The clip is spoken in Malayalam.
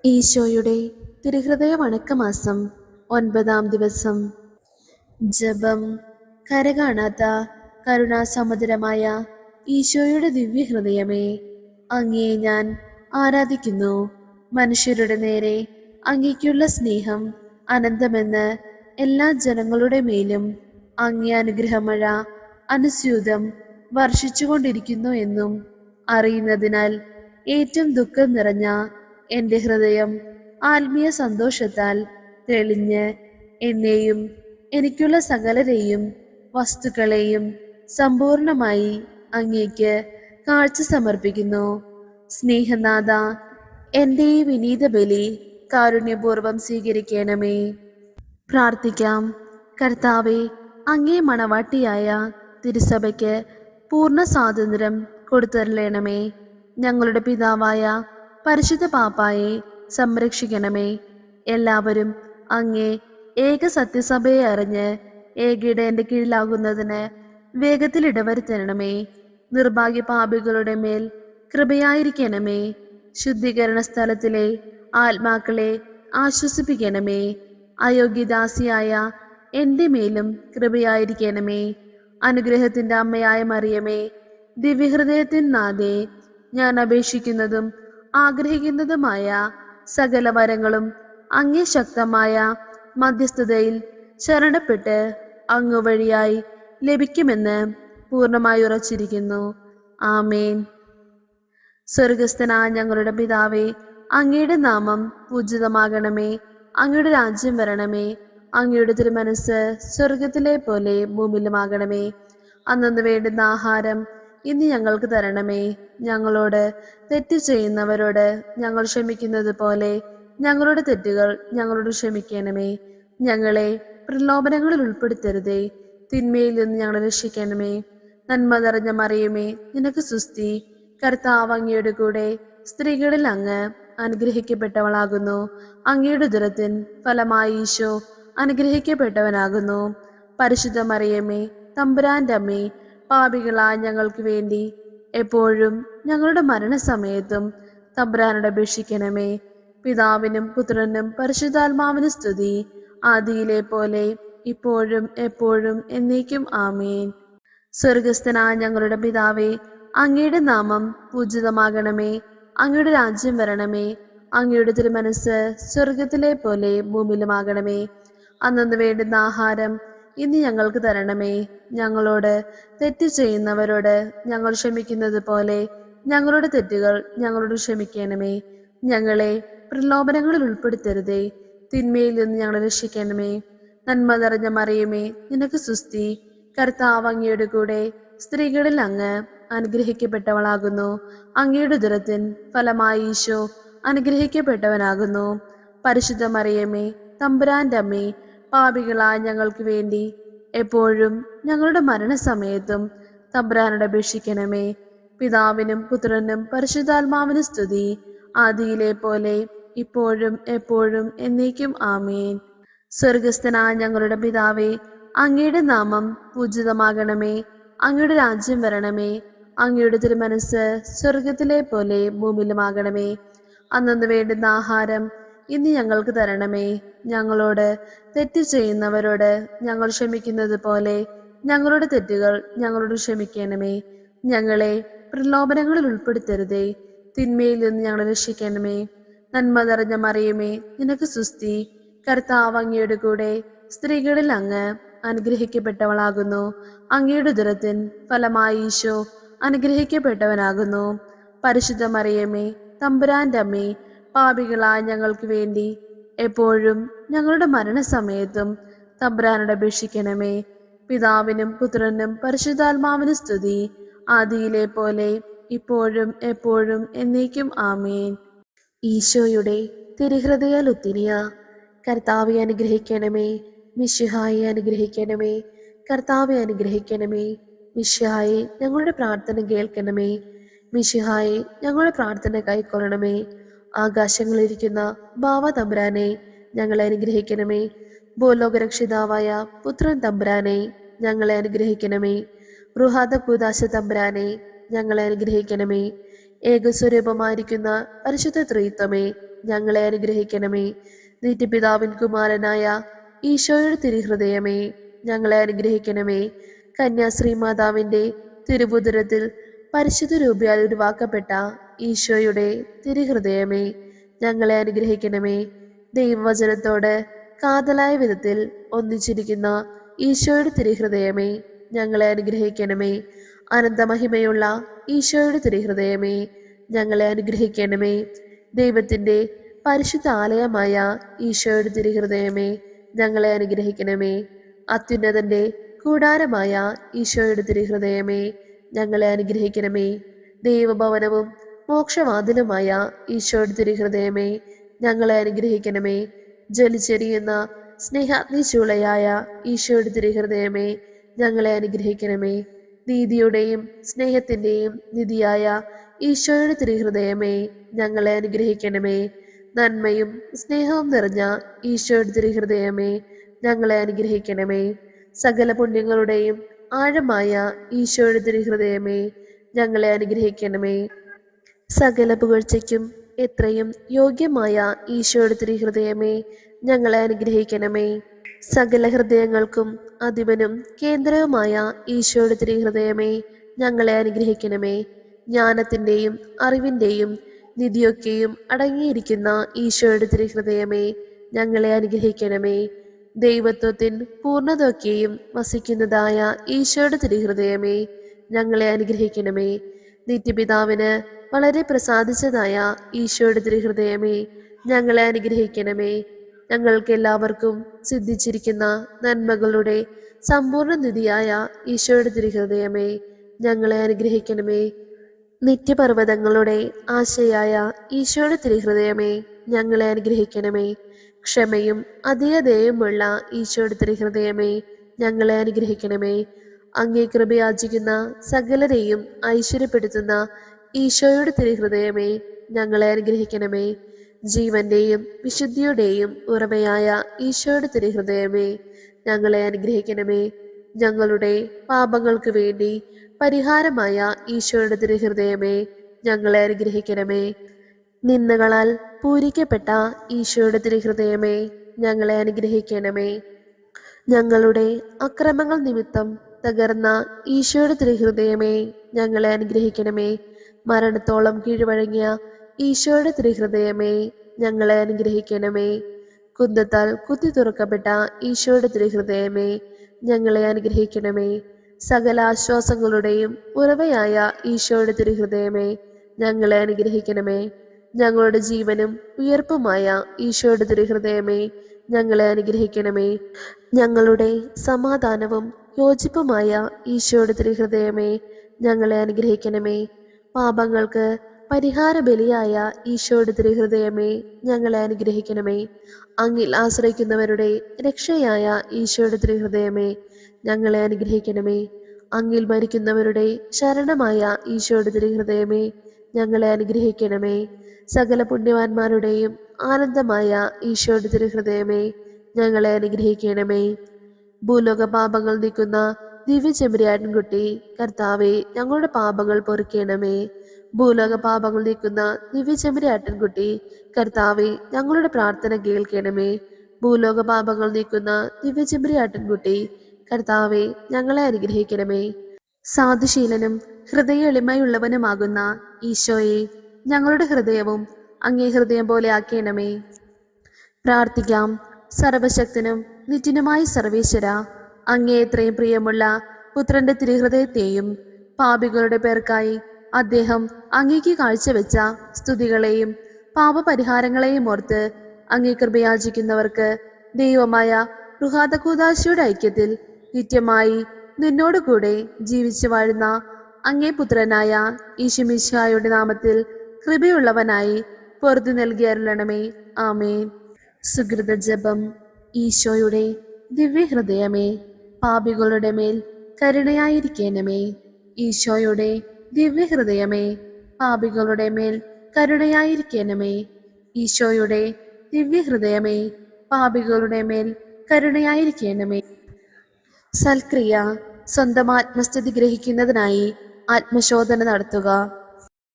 ഈശോയുടെ തിരുഹൃദയ വണക്കമാസം 9-ാം ദിവസം. ജപം. കരകാണാത്ത കരുണാസമുദ്രമായ ഈശോയുടെ ദിവ്യഹൃദയമേ, അങ്ങയെ ഞാൻ ആരാധിക്കുന്നു. മനുഷ്യരുടെ നേരെ അങ്ങയ്ക്കുള്ള സ്നേഹം അനന്തമെന്ന് എല്ലാ ജനങ്ങളുടെ മേലും അങ്ങേ അനുഗ്രഹമഴ അനുസ്യൂതം വർഷിച്ചുകൊണ്ടിരിക്കുന്നു എന്നും അറിയുന്നതിനാൽ ഏറ്റവും ദുഃഖം നിറഞ്ഞ എൻ്റെ ഹൃദയം ആത്മീയ സന്തോഷത്താൽ തെളിഞ്ഞ് എന്നെയും എനിക്കുള്ള സകലരെയും വസ്തുക്കളെയും സമ്പൂർണമായി അങ്ങേക്ക് കാഴ്ച സമർപ്പിക്കുന്നു. സ്നേഹനാഥ, എൻ്റെ ഈ വിനീത ബലി കാരുണ്യപൂർവം സ്വീകരിക്കണമേ. പ്രാർത്ഥിക്കാം. കർത്താവെ, അങ്ങേ മണവാട്ടിയായ തിരുസഭയ്ക്ക് പൂർണ്ണ സ്വാതന്ത്ര്യം കൊടുത്തരളണമേ. ഞങ്ങളുടെ പിതാവായ പരിശുദ്ധ പാപ്പായെ സംരക്ഷിക്കണമേ. എല്ലാവരും അങ്ങേ ഏക സത്യസഭയെ അറിഞ്ഞ് ഏകയിടേന്റെ കീഴിലാകുന്നതിന് വേഗത്തിൽ ഇടവരുത്തണമേ. നിർഭാഗ്യ പാപികളുടെ മേൽ കൃപയായിരിക്കണമേ. ശുദ്ധീകരണ സ്ഥലത്തിലെ ആത്മാക്കളെ ആശ്വസിപ്പിക്കണമേ. അയോഗ്യദാസിയായ എൻ്റെ മേലും കൃപയായിരിക്കണമേ. അനുഗ്രഹത്തിൻ്റെ അമ്മയായ മറിയമേ, ദിവ്യഹൃദയത്തിൻ നാഥേ, ഞാൻ അപേക്ഷിക്കുന്നതും ആഗ്രഹിക്കുന്നതുമായ സകല വരങ്ങളും അങ്ങേ ശക്തമായ മധ്യസ്ഥതയിൽ ശരണപ്പെട്ട് അങ്ങ് വഴിയായി ലഭിക്കുമെന്ന് പൂർണ്ണമായി ഉറച്ചിരിക്കുന്നു. ആമേൻ. സ്വർഗസ്ഥനായ ഞങ്ങളുടെ പിതാവേ, അങ്ങയുടെ നാമം പൂജിതമാകണമേ. അങ്ങയുടെ രാജ്യം വരണമേ. അങ്ങയുടെ തിരുമനസ് സ്വർഗത്തിലെ പോലെ ഭൂമിയിലുമാകണമേ. അന്നു വേണ്ടുന്ന ആഹാരം ഇന്ന് ഞങ്ങൾക്ക് തരണമേ. ഞങ്ങളോട് തെറ്റ് ചെയ്യുന്നവരോട് ഞങ്ങൾ ക്ഷമിക്കുന്നത് പോലെ ഞങ്ങളുടെ തെറ്റുകൾ ഞങ്ങളോട് ക്ഷമിക്കണമേ. ഞങ്ങളെ പ്രലോഭനങ്ങളിൽ ഉൾപ്പെടുത്തരുതേ, തിന്മയിൽ നിന്ന് ഞങ്ങളെ രക്ഷിക്കണമേ. നന്മ നിറഞ്ഞ മറിയമേ, നിനക്ക് സ്തുതി. കർത്താവ് അങ്ങയുടെ കൂടെ സ്ത്രീകളിൽ അങ്ങ് അനുഗ്രഹിക്കപ്പെട്ടവളാകുന്നു. അങ്ങയുടെ ഉദരത്തിൻ ഫലമായി ഈശോ അനുഗ്രഹിക്കപ്പെട്ടവനാകുന്നു. പരിശുദ്ധ മറിയമേ, തമ്പുരാന്റെ അമ്മേ, പാപികളായ ഞങ്ങൾക്ക് വേണ്ടി എപ്പോഴും ഞങ്ങളുടെ മരണസമയത്തും തമ്പുരാനോട് അപേക്ഷിക്കണമേ. പിതാവിനും പുത്രനും പരിശുദ്ധാത്മാവിനും സ്തുതി, ആദിയിലെ പോലെ ഇപ്പോഴും എപ്പോഴും എന്നേക്കും. ആമേൻ. സ്വർഗസ്ഥനായ ഞങ്ങളുടെ പിതാവേ, അങ്ങയുടെ നാമം പൂജിതമാകണമേ. അങ്ങയുടെ രാജ്യം വരണമേ. അങ്ങയുടെ തിരുമനസ് സ്വർഗത്തിലെ പോലെ ഭൂമിയിലുമാകണമേ. അന്നു വേണ്ടുന്ന ആഹാരം ഇന്ന് ഞങ്ങൾക്ക് തരണമേ. ഞങ്ങളോട് തെറ്റ് ചെയ്യുന്നവരോട് ഞങ്ങൾ ക്ഷമിക്കുന്നത് പോലെ ഞങ്ങളുടെ തെറ്റുകൾ ഞങ്ങളോട് ക്ഷമിക്കണമേ. ഞങ്ങളെ പ്രലോഭനങ്ങളിൽ ഉൾപ്പെടുത്തരുതേ, തിന്മയിൽ നിന്ന് ഞങ്ങളെ രക്ഷിക്കണമേ. നന്മ നിറഞ്ഞ മറിയമേ, നിനക്ക് സ്തുതി. കർത്താവ് അങ്ങയുടെ കൂടെ സ്ത്രീകളിൽ അങ്ങ് അനുഗ്രഹിക്കപ്പെട്ടവളാകുന്നു. അങ്ങയുടെ ഉദരത്തിൻ ഫലമായി ഈശോ അനുഗ്രഹിക്കപ്പെട്ടവനാകുന്നു. പരിശുദ്ധ മറിയമേ, തമ്പുരാന്റെ അമ്മേ, പാപികളായ ഞങ്ങൾക്ക് വേണ്ടി എപ്പോഴും ഞങ്ങളുടെ മരണസമയത്തും തമ്പുരാനോട് അപേക്ഷിക്കണമേ. പിതാവിനും പുത്രനും പരിശുദ്ധാത്മാവിനും സ്തുതി, ആദിയിലെ പോലെ ഇപ്പോഴും എപ്പോഴും എന്നേക്കും. ആമേൻ. സ്വർഗസ്ഥനായ ഞങ്ങളുടെ പിതാവേ, അങ്ങയുടെ നാമം പൂജിതമാകണമേ. അങ്ങയുടെ രാജ്യം വരണമേ. അങ്ങയുടെ തിരുമനസ് സ്വർഗത്തിലെ പോലെ ഭൂമിയിലുമാകണമേ. അന്നു വേണ്ടുന്ന ആഹാരം ഇന്ന് ഞങ്ങൾക്ക് തരണമേ. ഞങ്ങളോട് തെറ്റ് ചെയ്യുന്നവരോട് ഞങ്ങൾ ക്ഷമിക്കുന്നത് പോലെ ഞങ്ങളുടെ തെറ്റുകൾ ഞങ്ങളോട് ക്ഷമിക്കണമേ. ഞങ്ങളെ പ്രലോഭനങ്ങളിൽ ഉൾപ്പെടുത്തരുതേ, തിന്മയിൽ നിന്ന് ഞങ്ങളെ രക്ഷിക്കണമേ. നന്മ നിറഞ്ഞ മറിയമേ, നിനക്ക് സ്തുതി. കർത്താവ് അങ്ങയുടെ കൂടെ സ്ത്രീകളിൽ അങ്ങ് അനുഗ്രഹിക്കപ്പെട്ടവളാകുന്നു. അങ്ങയുടെ ഉദരത്തിൻ ഫലമായി ഈശോ അനുഗ്രഹിക്കപ്പെട്ടവനാകുന്നു. പരിശുദ്ധ മറിയമേ, തമ്പുരാന്റെ അമ്മേ, പാപികളായ ഞങ്ങൾക്ക് വേണ്ടി എപ്പോഴും ഞങ്ങളുടെ മരണസമയത്തും തമ്പുരാനോട് അപേക്ഷിക്കണമേ. പിതാവിനും പുത്രനും പരിശുദ്ധാത്മാവിനും സ്തുതി, ആദിയിലെ പോലെ ഇപ്പോഴും എപ്പോഴും എന്നേക്കും. ആമേൻ. ഈശോയുടെ തിരുഹൃദയ ലുത്തിനിയ. കർത്താവെ അനുഗ്രഹിക്കണമേ. മിശിഹായെ അനുഗ്രഹിക്കണമേ. കർത്താവെ അനുഗ്രഹിക്കണമേ. മിശിഹായെ ഞങ്ങളുടെ പ്രാർത്ഥന കേൾക്കണമേ. മിശിഹായെ ഞങ്ങളുടെ പ്രാർത്ഥന കൈക്കൊള്ളണമേ. ആകാശങ്ങളിലിരിക്കുന്ന ബാവ തമ്പുരാനെ ഞങ്ങളെ അനുഗ്രഹിക്കണമേ. ഭൂലോകരക്ഷിതാവായ പുത്രൻ തമ്പുരാനെ ഞങ്ങളെ അനുഗ്രഹിക്കണമേ. റുഹാദ കൂദാശ തമ്പുരാനെ ഞങ്ങളെ അനുഗ്രഹിക്കണമേ. ഏകസ്വരൂപമായിരിക്കുന്ന പരിശുദ്ധ ത്രിത്വമേ ഞങ്ങളെ അനുഗ്രഹിക്കണമേ. നിത്യപിതാവിൻ കുമാരനായ ഈശോയുടെ തിരുഹൃദയമേ, ഞങ്ങളെ അനുഗ്രഹിക്കണമേ. കന്യാശ്രീ മാതാവിൻ്റെ തിരുവുദരത്തിൽ പരിശുദ്ധ രൂപയാൽ ഉരുവാക്കപ്പെട്ട ഈശോയുടെ തിരുഹൃദയമേ, ഞങ്ങളെ അനുഗ്രഹിക്കണമേ. ദൈവവചനത്തോട് കാതലായ വിധത്തിൽ ഒന്നിച്ചിരിക്കുന്ന ഈശോയുടെ തിരുഹൃദയമേ, ഞങ്ങളെ അനുഗ്രഹിക്കണമേ. അനന്തമഹിമയുള്ള ഈശോയുടെ തിരുഹൃദയമേ, ഞങ്ങളെ അനുഗ്രഹിക്കണമേ. ദൈവത്തിൻ്റെ പരിശുദ്ധ ആലയമായ ഈശോയുടെ തിരുഹൃദയമേ, ഞങ്ങളെ അനുഗ്രഹിക്കണമേ. അത്യുന്നതന്റെ കൂടാരമായ ഈശോയുടെ തിരുഹൃദയമേ, ഞങ്ങളെ അനുഗ്രഹിക്കണമേ. ദൈവഭവനവും മോക്ഷവാതിലുമായ ഈശോയുടെ തിരുഹൃദയമേ, ഞങ്ങളെ അനുഗ്രഹിക്കണമേ. ജ്വലിച്ചെരിയുന്ന സ്നേഹാഗ്നി ചൂളയായ ഈശോയുടെ തിരുഹൃദയമേ, ഞങ്ങളെ അനുഗ്രഹിക്കണമേ. നീതിയുടെയും സ്നേഹത്തിൻ്റെയും നിധിയായ ഈശോയുടെ തിരുഹൃദയമേ, ഞങ്ങളെ അനുഗ്രഹിക്കണമേ. നന്മയും സ്നേഹവും നിറഞ്ഞ ഈശോയുടെ തിരുഹൃദയമേ, ഞങ്ങളെ അനുഗ്രഹിക്കണമേ. സകല പുണ്യങ്ങളുടെയും ആഴമായ ഈശോയുടെ തിരുഹൃദയമേ, ഞങ്ങളെ അനുഗ്രഹിക്കണമേ. സകല പുകഴ്ചയ്ക്കും എത്രയും യോഗ്യമായ ഈശോയുടെ തിരുഹൃദയമേ, ഞങ്ങളെ അനുഗ്രഹിക്കണമേ. സകല ഹൃദയങ്ങൾക്കും അധിപനും കേന്ദ്രവുമായ ഈശോയുടെ തിരുഹൃദയമേ, ഞങ്ങളെ അനുഗ്രഹിക്കണമേ. ജ്ഞാനത്തിൻ്റെയും അറിവിൻ്റെയും നിധിയൊക്കെയും അടങ്ങിയിരിക്കുന്ന ഈശോയുടെ തിരുഹൃദയമേ, ഞങ്ങളെ അനുഗ്രഹിക്കണമേ. ദൈവത്വത്തിൻ പൂർണ്ണതയൊക്കെയും വസിക്കുന്നതായ ഈശോയുടെ തിരുഹൃദയമേ, ഞങ്ങളെ അനുഗ്രഹിക്കണമേ. നിത്യപിതാവിന് വളരെ പ്രസാദിച്ചതായ ഈശോയുടെ തിരുഹൃദയമേ, ഞങ്ങളെ അനുഗ്രഹിക്കണമേ. ഞങ്ങൾക്ക് എല്ലാവർക്കും സിദ്ധിച്ചിരിക്കുന്ന നന്മകളുടെ സമ്പൂർണ്ണ നിധിയായ ഈശോയുടെ തിരുഹൃദയമേ, ഞങ്ങളെ അനുഗ്രഹിക്കണമേ. നിത്യപർവ്വതങ്ങളുടെ ആശയായ ഈശോയുടെ തിരുഹൃദയമേ, ഞങ്ങളെ അനുഗ്രഹിക്കണമേ. ക്ഷമയും അധികതയുമുള്ള ഈശോയുടെ തിരുഹൃദയമേ, ഞങ്ങളെ അനുഗ്രഹിക്കണമേ. അങ്ങേ കൃപയാചിക്കുന്ന സകലരെയും ഐശ്വര്യപ്പെടുത്തുന്ന ഈശോയുടെ തിരുഹൃദയമേ, ഞങ്ങളെ അനുഗ്രഹിക്കണമേ. ജീവന്റെയും വിശുദ്ധിയുടെയും ഉറവയായ ഈശോയുടെ തിരുഹൃദയമേ, ഞങ്ങളെ അനുഗ്രഹിക്കണമേ. ഞങ്ങളുടെ പാപങ്ങൾക്ക് വേണ്ടി പരിഹാരമായ ഈശോയുടെ തിരുഹൃദയമേ, ഞങ്ങളെ അനുഗ്രഹിക്കണമേ. നിന്ദകളാൽ പൂരിക്കപ്പെട്ട ഈശോയുടെ തിരുഹൃദയമേ, ഞങ്ങളെ അനുഗ്രഹിക്കണമേ. ഞങ്ങളുടെ അക്രമങ്ങൾ നിമിത്തം തകർന്ന ഈശോയുടെ തിരുഹൃദയമേ, ഞങ്ങളെ അനുഗ്രഹിക്കണമേ. മരണത്തോളം കീഴ്വഴങ്ങിയ ഈശോയുടെ തിരുഹൃദയമേ, ഞങ്ങളെ അനുഗ്രഹിക്കണമേ. കുന്തത്താൽ കുത്തി തുറക്കപ്പെട്ട ഈശോയുടെ തിരുഹൃദയമേ, ഞങ്ങളെ അനുഗ്രഹിക്കണമേ. സകല ആശ്വാസങ്ങളുടെയും ഉറവയായ ഈശോയുടെ തിരുഹൃദയമേ, ഞങ്ങളെ അനുഗ്രഹിക്കണമേ. ഞങ്ങളുടെ ജീവനും ഉയർപ്പുമായ ഈശോയുടെ തിരുഹൃദയമേ, ഞങ്ങളെ അനുഗ്രഹിക്കണമേ. ഞങ്ങളുടെ സമാധാനവും യോജിപ്പുമായ ഈശോയുടെ തിരുഹൃദയമേ, ഞങ്ങളെ അനുഗ്രഹിക്കണമേ. പാപങ്ങൾക്ക് പരിഹാര ബലിയായ ഈശോയുടെ തിരുഹൃദയമേ, ഞങ്ങളെ അനുഗ്രഹിക്കണമേ. അങ്ങിൽ ആശ്രയിക്കുന്നവരുടെ രക്ഷയായ ഈശോയുടെ തിരുഹൃദയമേ, ഞങ്ങളെ അനുഗ്രഹിക്കണമേ. അങ്ങിൽ മരിക്കുന്നവരുടെ ശരണമായ ഈശോയുടെ തിരുഹൃദയമേ, ഞങ്ങളെ അനുഗ്രഹിക്കണമേ. സകല പുണ്യവാന്മാരുടെയും ആനന്ദമായ ഈശോയുടെ തിരുഹൃദയമേ, ഞങ്ങളെ അനുഗ്രഹിക്കണമേ. ഭൂലോക പാപങ്ങൾ നീക്കുന്ന ദിവ്യ ചെമ്പരിയാട്ടിൻകുട്ടി, കർത്താവെ, ഞങ്ങളുടെ പാപങ്ങൾ പൊറുക്കണമേ. ഭൂലോക പാപങ്ങൾ നീക്കുന്ന ദിവ്യ ചെമ്പരിയാട്ടിൻകുട്ടി, കർത്താവെ, ഞങ്ങളുടെ പ്രാർത്ഥന കേൾക്കണമേ. ഭൂലോക പാപങ്ങൾ നീക്കുന്ന ദിവ്യ ചെമ്പരിയാട്ടിൻകുട്ടി, കർത്താവെ, ഞങ്ങളെ അനുഗ്രഹിക്കണമേ. സാധുശീലനും ഹൃദയ എളിമയുള്ളവനുമാകുന്ന ഈശോയെ, ഞങ്ങളുടെ ഹൃദയവും അങ്ങേ ഹൃദയം പോലെ ആക്കണമേ. പ്രാർത്ഥിക്കാം. സർവശക്തനും നിത്യനുമായ സർവേശ്വര, അങ്ങേ എത്രയും പ്രിയമുള്ള പുത്രന്റെ തിരുഹൃദയത്തെയും പാപികളുടെ പേർക്കായി അദ്ദേഹം അങ്ങേക്ക് കാഴ്ചവെച്ച സ്തുതികളെയും പാപപരിഹാരങ്ങളെയും ഓർത്ത് അങ്ങേ കൃപയാചിക്കുന്നവർക്ക് ദൈവമായ റുഹാദകൂദാശയുടെ ഐക്യത്തിൽ നിത്യമായി നിന്നോടുകൂടെ ജീവിച്ചു വാഴുന്ന അങ്ങേ പുത്രനായ ഈശോമിശിഹായുടെ നാമത്തിൽ കൃപയുള്ളവനായി പൊറുതി നൽകിയരുളണമേ. ആമേൻ. സുകൃത ജപം. ഈശോയുടെ ദിവ്യഹൃദയമേ, പാപികളുടെ മേൽ കരുണയായിരിക്കണമേ. ഈശോയുടെ ദിവ്യഹൃദയമേ, പാപികളുടെ മേൽ കരുണയായിരിക്കണമേ. ഈശോയുടെ ദിവ്യഹൃദയമേ, പാപികളുടെ മേൽ കരുണയായിരിക്കണമേ. സൽക്രിയ. സ്വന്തം ആത്മസ്ഥിതി ഗ്രഹിക്കുന്നതിനായി ആത്മശോധന നടത്തുക.